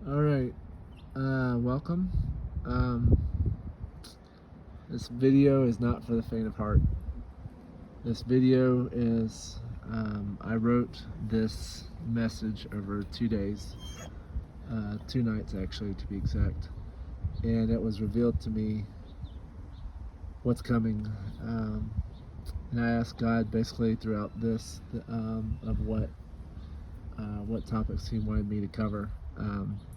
All right, welcome. Um, this video is not for the faint of heart. This video is, I wrote this message over 2 days, 2 nights actually to be exact, and it was revealed to me what's coming. And I asked God basically throughout this of what topics He wanted me to cover.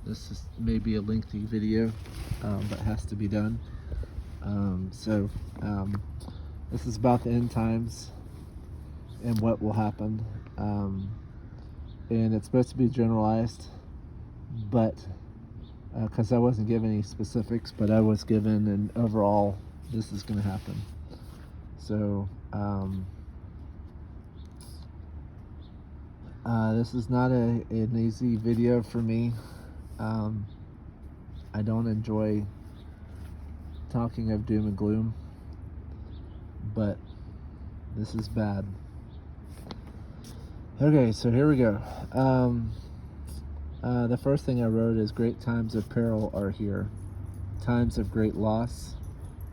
This is maybe a lengthy video, but has to be done. So this is about the end times and what will happen. And it's supposed to be generalized, but because I wasn't given any specifics, but I was given an overall, this is going to happen. So this is not an easy video for me. I don't enjoy talking of doom and gloom, but this is bad. Okay, so here we go. The first thing I wrote is great times of peril are here. Times of great loss,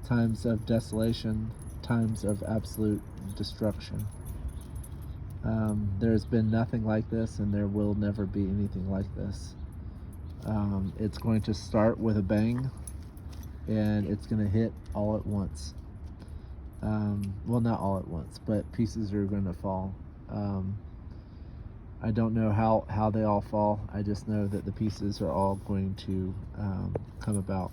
times of desolation, times of absolute destruction. There's been nothing like this, and there will never be anything like this. It's going to start with a bang, and it's going to hit all at once. Well, not all at once, but pieces are going to fall. I don't know how they all fall. I just know that the pieces are all going to come about.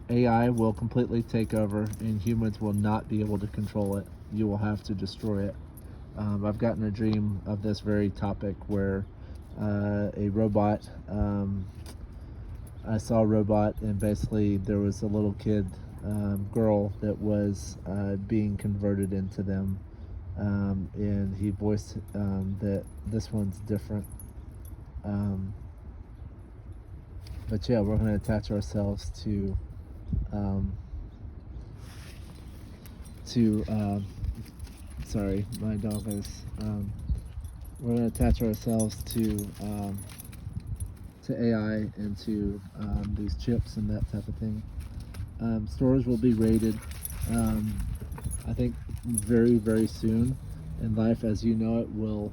AI will completely take over, and humans will not be able to control it. You will have to destroy it. I've gotten a dream of this very topic where a robot, I saw a robot, and basically there was a little kid, girl, that was being converted into them. And he voiced that this one's different. But yeah, we're going to attach ourselves to sorry, my dog is, we're going to attach ourselves to AI and to these chips and that type of thing. Stores will be raided, I think, very, very soon, and life as you know it will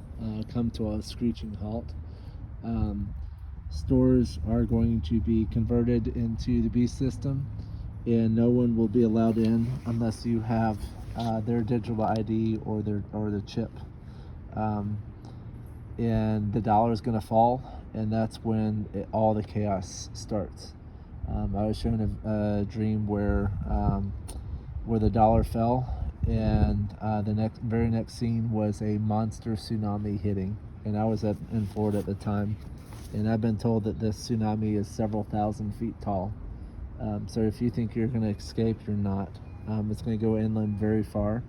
come to a screeching halt. Stores are going to be converted into the beast system, and no one will be allowed in unless you have their digital ID or the chip. And the dollar is going to fall, and that's when all the chaos starts. I was shown a dream where the dollar fell, and the very next scene was a monster tsunami hitting. And I was in Florida at the time, and I've been told that this tsunami is several thousand feet tall. So if you think you're going to escape, you're not. It's going to go inland very far.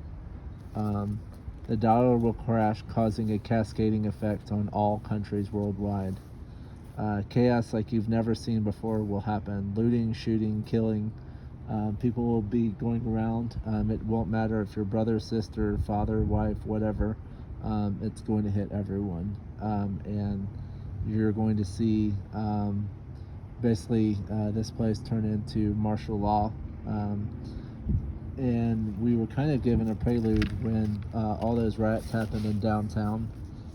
The dollar will crash, causing a cascading effect on all countries worldwide. Chaos like you've never seen before will happen. Looting, shooting, killing. People will be going around. It won't matter if you're brother, sister, father, wife, whatever. It's going to hit everyone. And you're going to see basically this place turn into martial law. And we were kind of given a prelude when all those riots happened in downtown.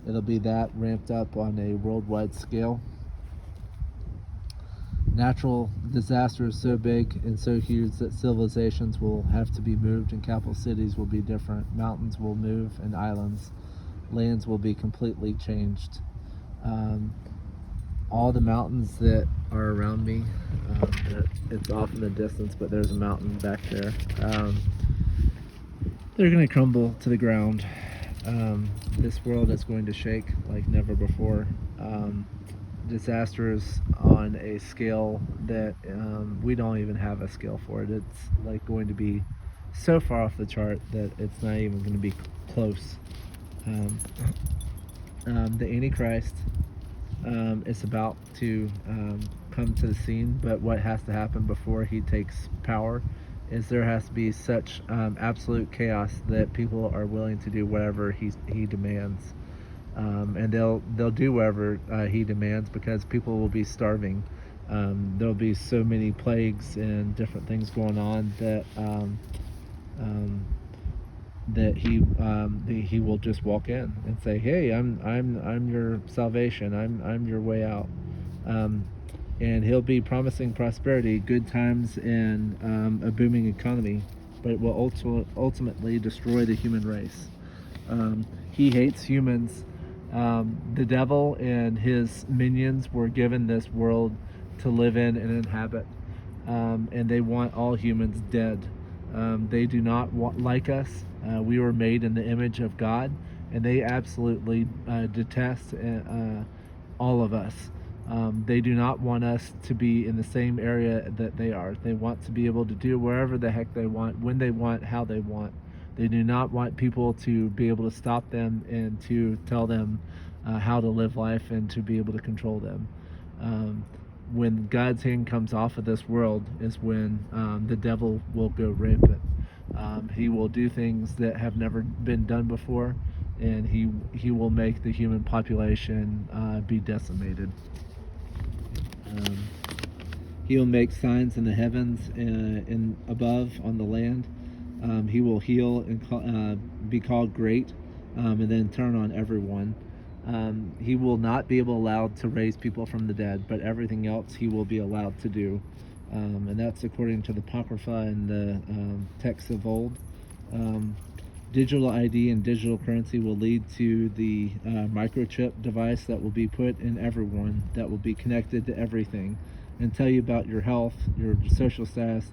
It'll be that ramped up on a worldwide scale. Natural disasters so big and so huge that civilizations will have to be moved, and capital cities will be different. Mountains will move, and islands. Lands will be completely changed. All the mountains that are around me, it's off in the distance, but there's a mountain back there. They're going to crumble to the ground. This world is going to shake like never before. Disasters on a scale that we don't even have a scale for it. It's like going to be so far off the chart that it's not even going to be close. The Antichrist is about to come to the scene, but what has to happen before he takes power is there has to be such absolute chaos that people are willing to do whatever he demands. And they'll do whatever he demands, because people will be starving. There'll be so many plagues and different things going on um, that he will just walk in and say, "Hey, I'm your salvation. I'm your way out." Um, and he'll be promising prosperity, good times, and a booming economy, but it will ultimately destroy the human race. He hates humans. The devil and his minions were given this world to live in and inhabit, and they want all humans dead. They do not like us. We were made in the image of God, and they absolutely detest all of us. They do not want us to be in the same area that they are. They want to be able to do wherever the heck they want, when they want, how they want. They do not want people to be able to stop them and to tell them how to live life and to be able to control them. When God's hand comes off of this world is when the devil will go rampant. He will do things that have never been done before, and he will make the human population be decimated. Um, he will make signs in the heavens and above on the land. He will heal and be called great, and then turn on everyone. He will not be allowed to raise people from the dead, but everything else he will be allowed to do. And that's according to the Apocrypha and the texts of old. Digital ID and digital currency will lead to the microchip device that will be put in everyone, that will be connected to everything, and tell you about your health, your social status,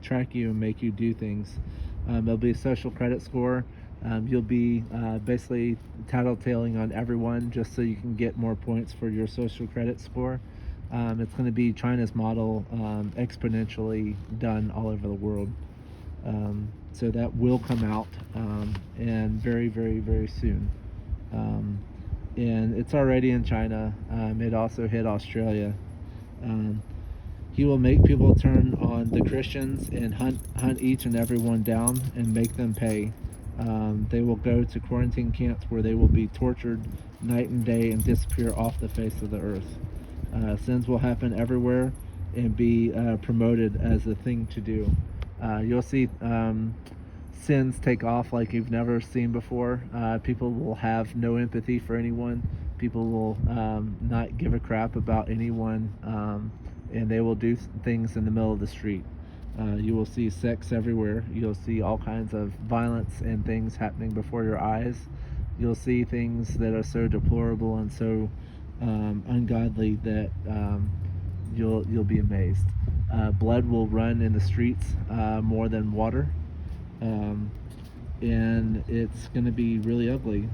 track you and make you do things. There'll be a social credit score. You'll be basically tattletaling on everyone just so you can get more points for your social credit score. It's going to be China's model, exponentially done all over the world. So that will come out, and very, very, very soon. And it's already in China. It also hit Australia. He will make people turn on the Christians and hunt each and every one down and make them pay. They will go to quarantine camps where they will be tortured night and day and disappear off the face of the earth. Sins will happen everywhere and be promoted as a thing to do. You'll see sins take off like you've never seen before. People will have no empathy for anyone. People will not give a crap about anyone, and they will do things in the middle of the street. You will see sex everywhere. You'll see all kinds of violence and things happening before your eyes. You'll see things that are so deplorable and so ungodly that you'll be amazed. Blood will run in the streets more than water, and it's going to be really ugly.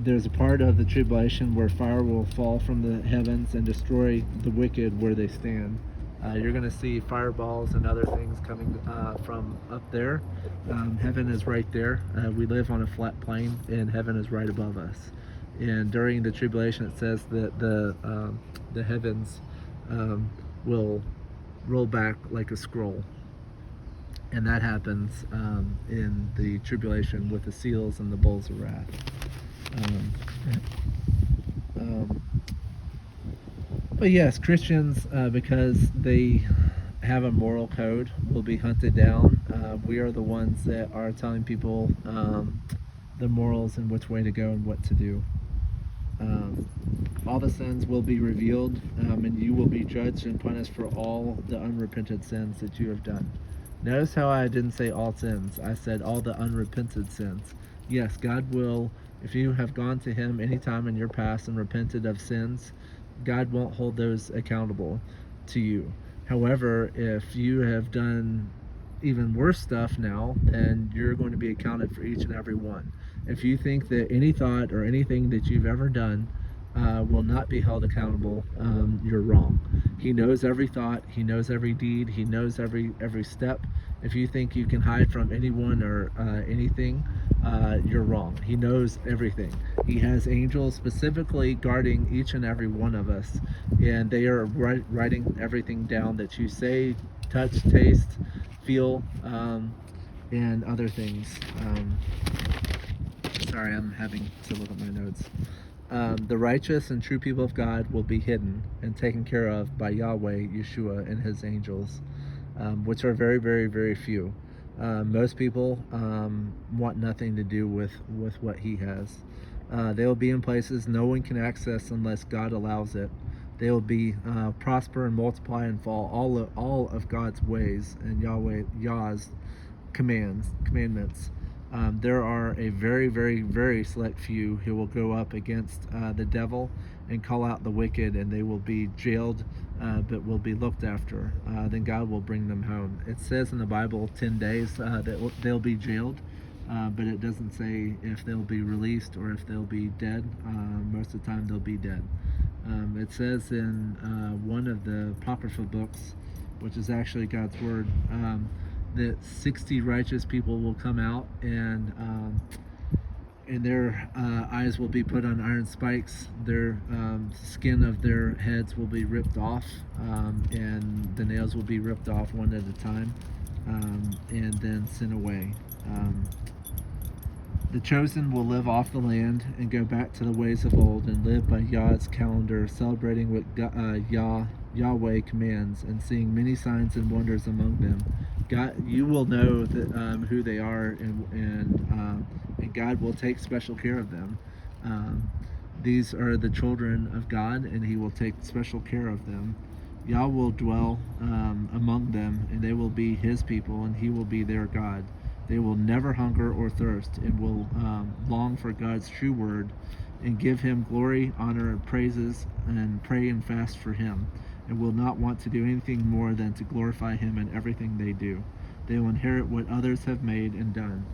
There's a part of the tribulation where fire will fall from the heavens and destroy the wicked where they stand. You're going to see fireballs and other things coming from up there. Heaven is right there. We live on a flat plane, and heaven is right above us. And during the tribulation, it says that the heavens will roll back like a scroll. And that happens in the tribulation with the seals and the bowls of wrath. But yes, Christians, because they have a moral code, will be hunted down. We are the ones that are telling people the morals and which way to go and what to do. All the sins will be revealed, and you will be judged and punished for all the unrepented sins that you have done. Notice how I didn't say all sins. I said all the unrepented sins. Yes, God will, if you have gone to Him anytime in your past and repented of sins, God won't hold those accountable to you. However, if you have done even worse stuff now, then you're going to be accounted for each and every one. If you think that any thought or anything that you've ever done will not be held accountable, you're wrong. He knows every thought. He knows every deed. He knows every step. If you think you can hide from anyone or anything, you're wrong. He knows everything. He has angels specifically guarding each and every one of us, and they are writing everything down that you say, touch, taste, feel, and other things. Sorry, I'm having to look at my notes. The righteous and true people of God will be hidden and taken care of by Yahweh, Yeshua, and his angels, which are very, very, very few. Most people want nothing to do with what he has. They will be in places no one can access unless God allows it. They will be prosper and multiply and fall all of God's ways and Yah's commandments. There are a very, very, very select few who will go up against the devil and call out the wicked, and they will be jailed, but will be looked after. Then God will bring them home. It says in the Bible 10 days that they'll be jailed, but it doesn't say if they'll be released or if they'll be dead. Most of the time, they'll be dead. It says in one of the Apocrypha books, which is actually God's Word, that 60 righteous people will come out, and their eyes will be put on iron spikes. Their skin of their heads will be ripped off, and the nails will be ripped off one at a time, and then sent away. The chosen will live off the land and go back to the ways of old and live by Yah's calendar, celebrating what Yahweh commands and seeing many signs and wonders among them. God, you will know that, who they are, and God will take special care of them. These are the children of God, and he will take special care of them. Yah will dwell among them, and they will be his people, and he will be their God. They will never hunger or thirst, and will long for God's true word, and give him glory, honor, and praises, and pray and fast for him, and will not want to do anything more than to glorify him in everything they do. They will inherit what others have made and done.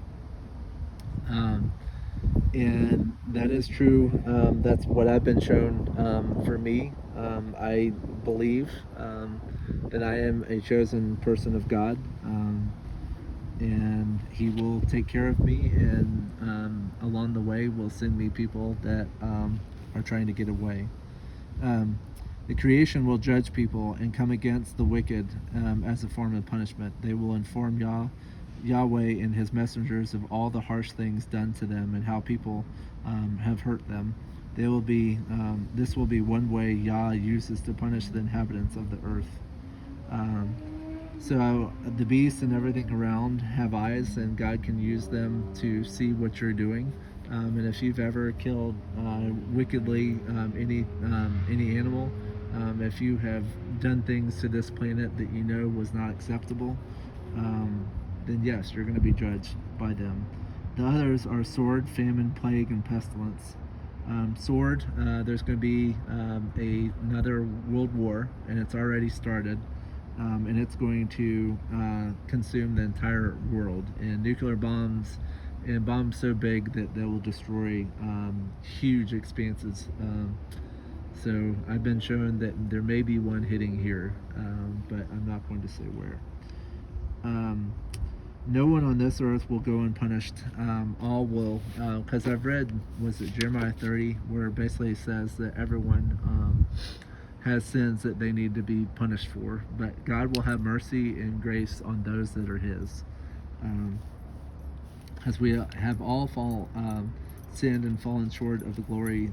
And that is true. That's what I've been shown for me. I believe that I am a chosen person of God, and he will take care of me, and along the way will send me people that are trying to get away. The creation will judge people and come against the wicked as a form of punishment. They will inform Yahweh and his messengers of all the harsh things done to them and how people have hurt them. They will be. This will be one way Yah uses to punish the inhabitants of the earth. So the beasts and everything around have eyes, and God can use them to see what you're doing. And if you've ever killed wickedly any animal, if you have done things to this planet that you know was not acceptable, then yes, you're going to be judged by them. The others are sword, famine, plague, and pestilence. Sword, there's going to be another world war, and it's already started. And it's going to consume the entire world. And nuclear bombs, and bombs so big that they will destroy huge expanses. So I've been shown that there may be one hitting here, but I'm not going to say where. No one on this earth will go unpunished. All will, because I've read, was it Jeremiah 30, where it basically says that everyone has sins that they need to be punished for, but God will have mercy and grace on those that are his. As we have all sinned and fallen short of the glory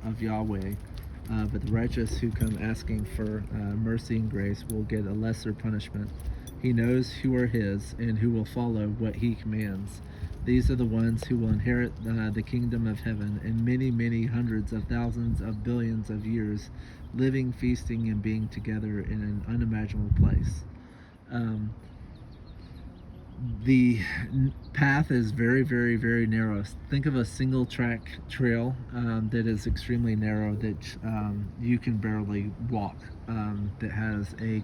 of Yahweh, but the righteous who come asking for mercy and grace will get a lesser punishment. He knows who are his and who will follow what he commands. These are the ones who will inherit the kingdom of heaven in many, many hundreds of thousands of billions of years, living, feasting, and being together in an unimaginable place. The path is very, very, very narrow. Think of a single track trail that is extremely narrow, that you can barely walk, that has a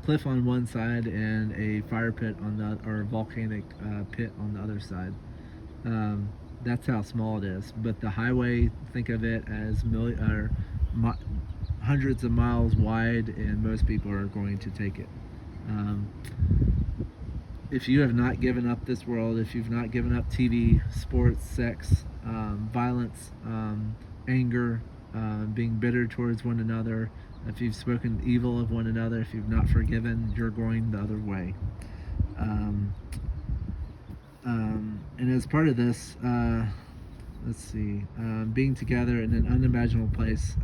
cliff on one side and a fire pit on the, or a volcanic pit on the other side. That's how small it is. But the highway, think of it as hundreds of miles wide, and most people are going to take it. If you have not given up this world, if you've not given up TV, sports, sex, violence, anger, being bitter towards one another, if you've spoken evil of one another, if you've not forgiven, you're going the other way. And as part of this, let's see, being together in an unimaginable place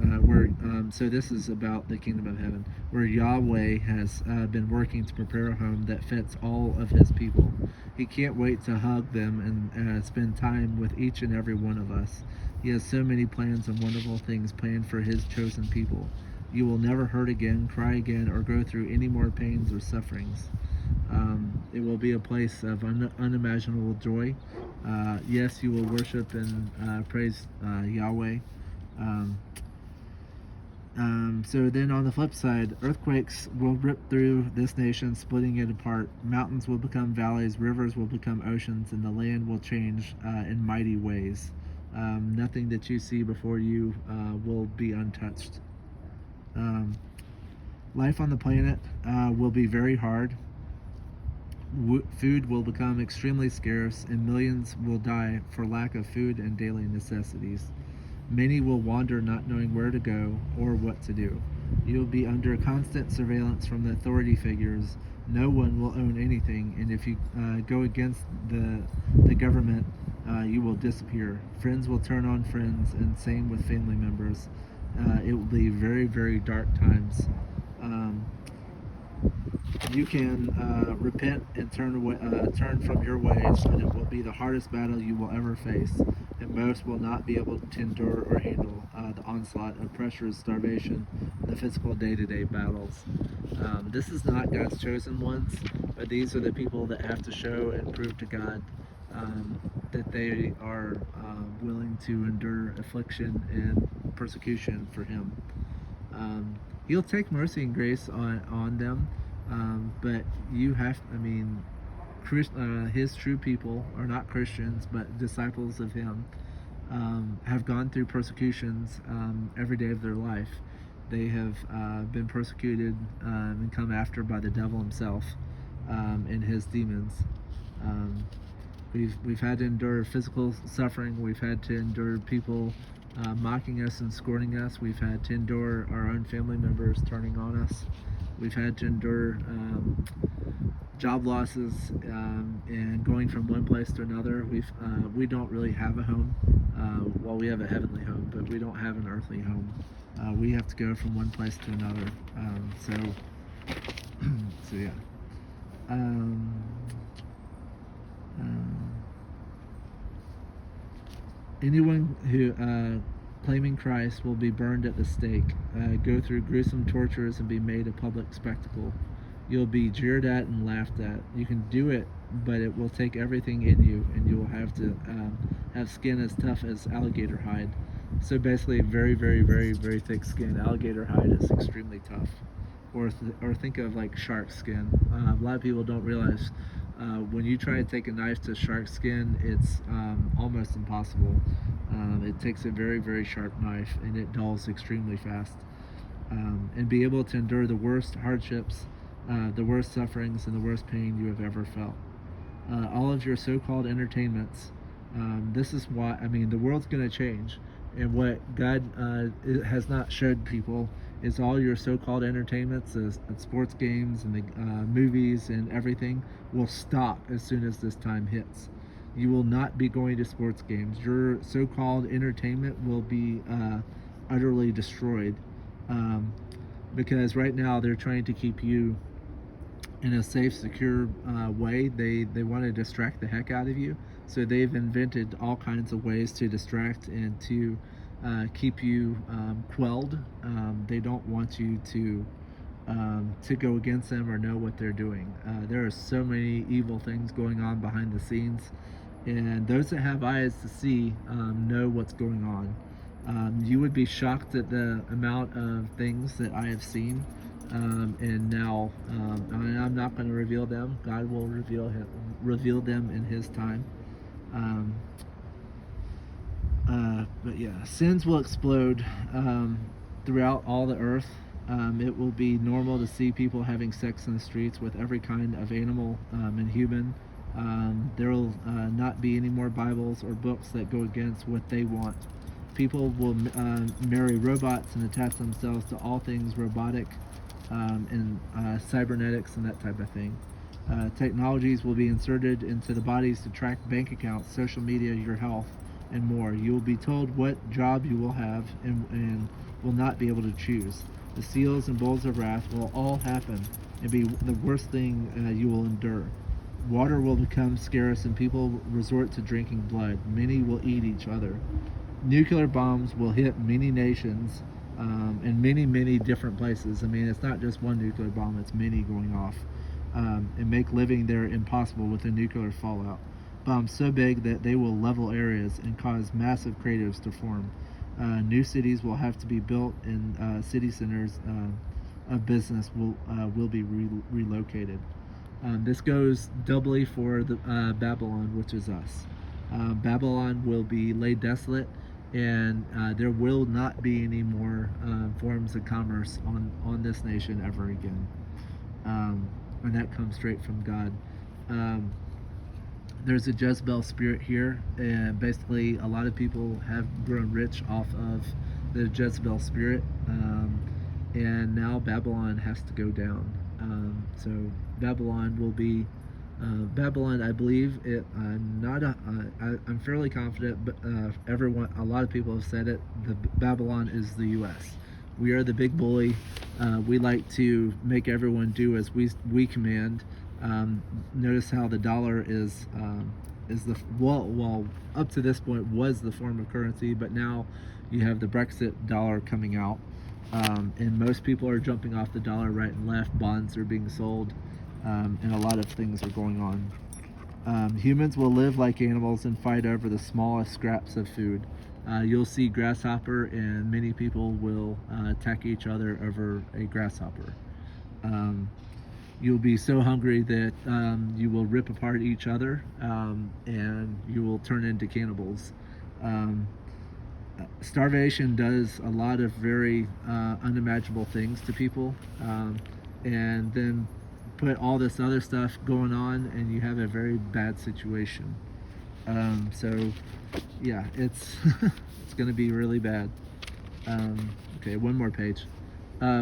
so this is about the kingdom of heaven, where Yahweh has been working to prepare a home that fits all of his people. He can't wait to hug them and spend time with each and every one of us. He has so many plans and wonderful things planned for his chosen people. You will never hurt again, cry again, or go through any more pains or sufferings. It will be a place of unimaginable joy. Yes, you will worship and praise Yahweh. Um, so then on the flip side, earthquakes will rip through this nation, splitting it apart. Mountains will become valleys, rivers will become oceans, and the land will change in mighty ways. Nothing that you see before you will be untouched. Life on the planet will be very hard. Food will become extremely scarce, and millions will die for lack of food and daily necessities. Many will wander not knowing where to go or what to do. You will be under constant surveillance from the authority figures. No one will own anything, and if you go against the government, you will disappear. Friends will turn on friends, and same with family members. It will be very, very dark times. You can repent and turn from your ways, and it will be the hardest battle you will ever face. And most will not be able to endure or handle the onslaught of pressure, starvation, and the physical day-to-day battles. This is not God's chosen ones, but these are the people that have to show and prove to God that they are willing to endure affliction and persecution for Him. He'll take mercy and grace on them, but you have, his true people are not Christians, but disciples of him, have gone through persecutions every day of their life. They have been persecuted and come after by the devil himself and his demons. We've had to endure physical suffering. We've had to endure people mocking us and scorning us. We've had to endure our own family members turning on us. We've had to endure job losses and going from one place to another. We don't really have a home. Well, we have a heavenly home, but we don't have an earthly home. We have to go from one place to another. So yeah. Anyone who claiming Christ will be burned at the stake, go through gruesome tortures, and be made a public spectacle. You'll be jeered at and laughed at. You can do it, but it will take everything in you, and you will have to have skin as tough as alligator hide. So basically, very, very, very, very thick skin. Alligator hide is extremely tough. Or think of like shark skin. A lot of people don't realize when you try to take a knife to shark skin, it's almost impossible. It takes a very, very sharp knife, and it dulls extremely fast. And be able to endure the worst hardships, the worst sufferings, and the worst pain you have ever felt. All of your so-called entertainments, this is why, the world's going to change. And what God has not showed people is all your so-called entertainments, the sports games and the movies and everything will stop as soon as this time hits. You will not be going to sports games. Your so-called entertainment will be utterly destroyed because right now they're trying to keep you in a safe, secure way. They want to distract the heck out of you. So they've invented all kinds of ways to distract and to keep you quelled. They don't want you to go against them or know what they're doing. There are so many evil things going on behind the scenes, and those that have eyes to see know what's going on. You would be shocked at the amount of things that I have seen, and now I'm not going to reveal them. God will reveal them in His time. But yeah, sins will explode throughout all the earth. It will be normal to see people having sex in the streets with every kind of animal and human. There will not be any more Bibles or books that go against what they want. People will marry robots and attach themselves to all things robotic and cybernetics and that type of thing. Technologies will be inserted into the bodies to track bank accounts, social media, your health, and more. You will be told what job you will have and will not be able to choose. The seals and bowls of wrath will all happen and be the worst thing you will endure. Water will become scarce and people resort to drinking blood. Many will eat each other. Nuclear bombs will hit many nations in many different places. I mean, it's not just one nuclear bomb, it's many going off, and make living there impossible with a nuclear fallout. Bombs so big that they will level areas and cause massive craters to form. New cities will have to be built, and city centers of business will be relocated. This goes doubly for the Babylon, which is us. Babylon will be laid desolate, and there will not be any more forms of commerce on this nation ever again. And that comes straight from God. Um, there's a Jezebel spirit here, and basically a lot of people have grown rich off of the Jezebel spirit, and now Babylon has to go down. So Babylon will be Babylon. I believe it. I'm fairly confident, but a lot of people have said it. The Babylon is the U.S. We are the big bully. We like to make everyone do as we command. Notice how the dollar is the well up to this point was the form of currency, but now you have the Brexit dollar coming out, and most people are jumping off the dollar right and left. Bonds are being sold, and a lot of things are going on. Humans will live like animals and fight over the smallest scraps of food. You'll see grasshopper, and many people will attack each other over a grasshopper. You'll be so hungry that you will rip apart each other, and you will turn into cannibals. Starvation does a lot of very unimaginable things to people, and then put all this other stuff going on, and you have a very bad situation. So, yeah, it's it's going to be really bad. Okay, one more page.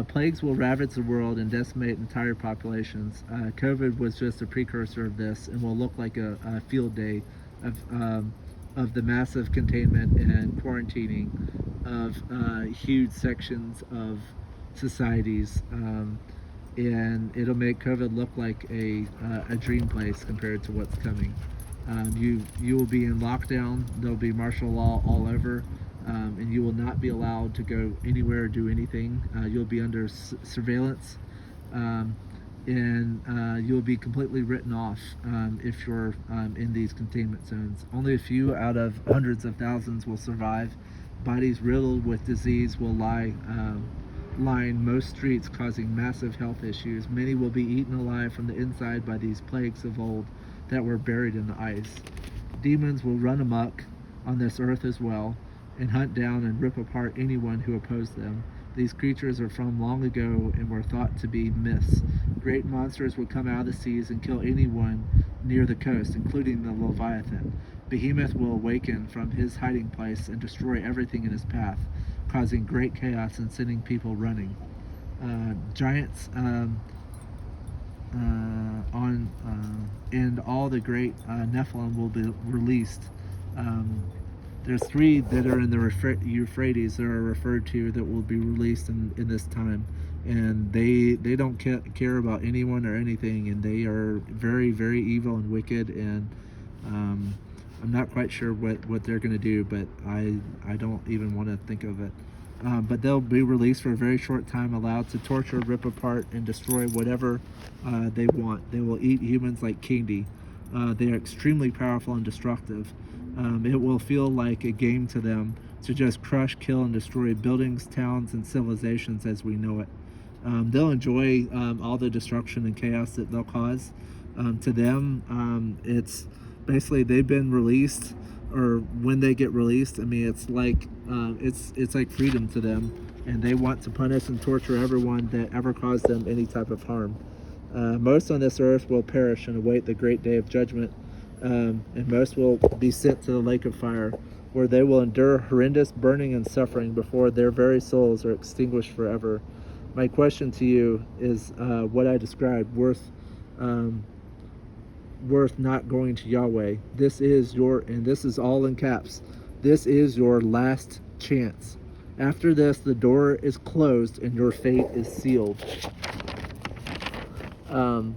Plagues will ravage the world and decimate entire populations. COVID was just a precursor of this, and will look like a field day of the massive containment and quarantining of huge sections of societies, and it'll make COVID look like a dream place compared to what's coming. You will be in lockdown. There'll be martial law all over. And you will not be allowed to go anywhere or do anything. You'll be under surveillance, and you'll be completely written off if you're in these containment zones. Only a few out of hundreds of thousands will survive. Bodies riddled with disease will line most streets, causing massive health issues. Many will be eaten alive from the inside by these plagues of old that were buried in the ice. Demons will run amok on this earth as well, and hunt down and rip apart anyone who opposed them. These creatures are from long ago and were thought to be myths. Great monsters will come out of the seas and kill anyone near the coast, including the Leviathan. Behemoth will awaken from his hiding place and destroy everything in his path, causing great chaos and sending people running. Giants and all the great Nephilim will be released. There's three that are in the Euphrates that are referred to that will be released in this time, and they don't care about anyone or anything, and they are very evil and wicked, and I'm not quite sure what they're going to do, but I don't even want to think of it. But they'll be released for a very short time, allowed to torture, rip apart, and destroy whatever they want. They will eat humans like candy. They are extremely powerful and destructive. It will feel like a game to them to just crush, kill, and destroy buildings, towns, and civilizations as we know it. They'll enjoy all the destruction and chaos that they'll cause. To them, it's basically they've been released, or when they get released, I mean, it's like freedom to them, and they want to punish and torture everyone that ever caused them any type of harm. Most on this earth will perish and await the great day of judgment. And most will be sent to the lake of fire, where they will endure horrendous burning and suffering before their very souls are extinguished forever. My question to you is, what I described worth not going to Yahweh? This is all in caps. This is your last chance. After this, the door is closed and your fate is sealed. And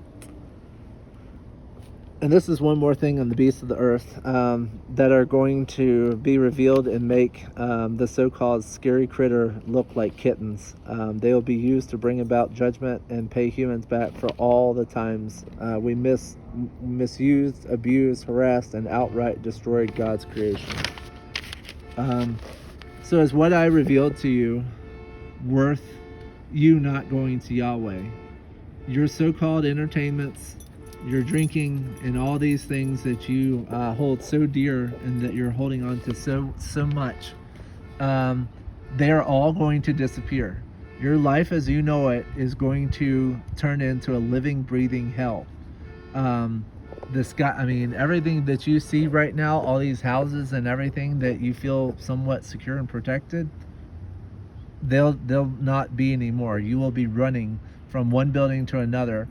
this is one more thing on the beasts of the earth that are going to be revealed and make the so-called scary critter look like kittens. They will be used to bring about judgment and pay humans back for all the times we misused, abused, harassed, and outright destroyed God's creation. So is what I revealed to you worth you not going to Yahweh? Your so-called entertainments, your drinking, and all these things that you hold so dear and that you're holding on to so much, they're all going to disappear. Your life as you know it is going to turn into a living, breathing hell. Everything that you see right now, all these houses and everything that you feel somewhat secure and protected, they'll not be anymore. You will be running from one building to another.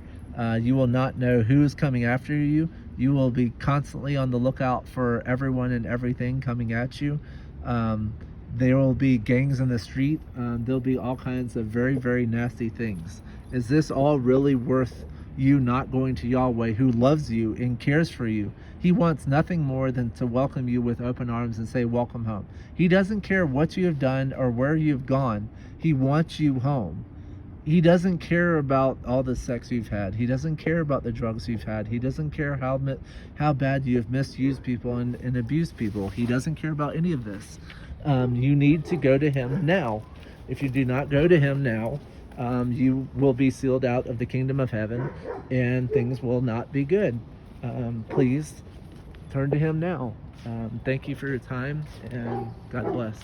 You will not know who's coming after you. You will be constantly on the lookout for everyone and everything coming at you. There will be gangs in the street. There'll be all kinds of very, very nasty things. Is this all really worth you not going to Yahweh, who loves you and cares for you? He wants nothing more than to welcome you with open arms and say, welcome home. He doesn't care what you have done or where you've gone. He wants you home. He doesn't care about all the sex you've had. He doesn't care about the drugs you've had. He doesn't care how bad you have misused people and abused people. He doesn't care about any of this. You need to go to him now. If you do not go to him now, you will be sealed out of the kingdom of heaven and things will not be good. Please turn to him now. Thank you for your time, and God bless.